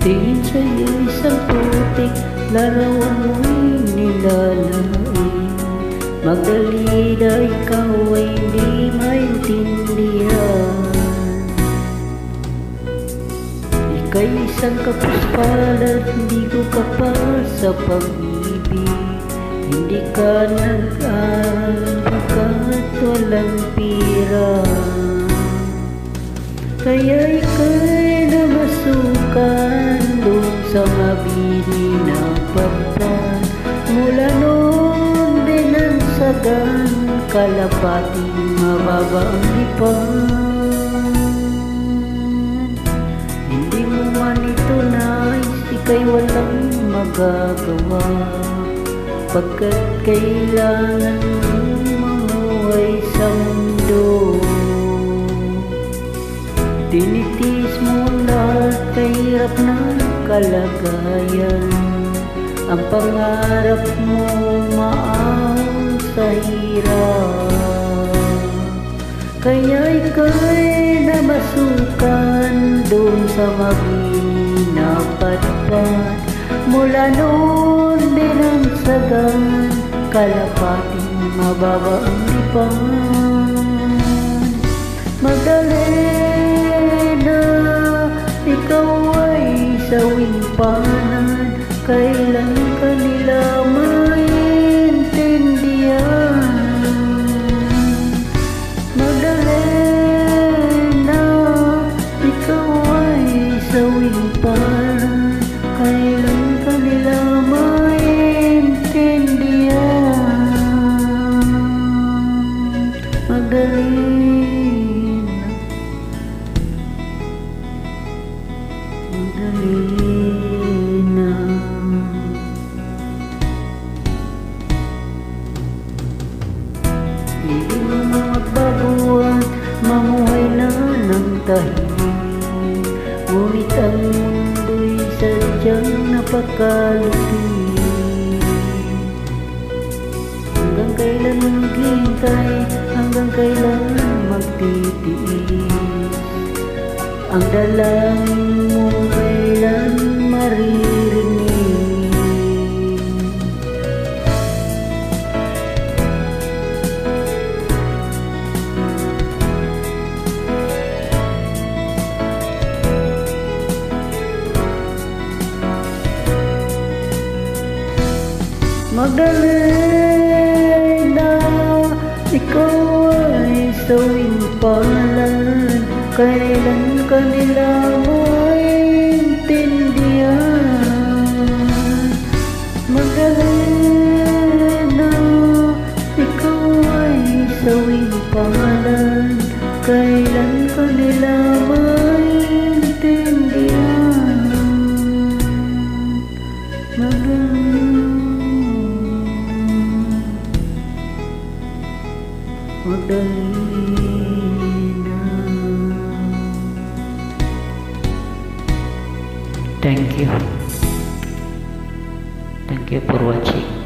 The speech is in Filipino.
Tingin sa'yo isang putik, larawan mo'y nilalain. Magdalena, ikaw ay di maintindihan. Ika'y isang kapuspalad, hindi ko kapal sa pag-ibig. Hindi ka nag-aaral pagkat walang pira. Kaya ika'y namasukan doon sa mabini na pagpan. Mula noon din ang sagan, kalapating mababa ang lipan. Hindi mo man ito nais, ika'y walang magagawa, pagkat kailangan mong mamuhay sa mundo. Tinitis mo lahat, kahirap na kalagayan. Ang pangarap mo maahon sa hirap. Kaya ika'y namasukan doon sa mabini na patpat. Mula noon din ang sagan, kalapating mababa ang lipan. Magdalena, ikaw ay sawing panan. Kailan ka nila maintindihan? Magdalena, ikaw ay sawing panan. Kailan ka nila maintindihan? Magdalena, Magdalena. Hindi mo magbaguhan, mamuhay na ng tahimik. Ngunit ang mundo'y sadyang napakalupit. Hanggang kailan maghihintay, hanggang kailan magtitiis? Ang dalangin mo kailan maririnig? Magdalena, ikaw ay sawing palad. Kailan ka nila maintindihan? Magdalena, ikaw ay sawing palad. Kailan ka nila maintindihan? Magdalena. Thank you. Thank you for watching.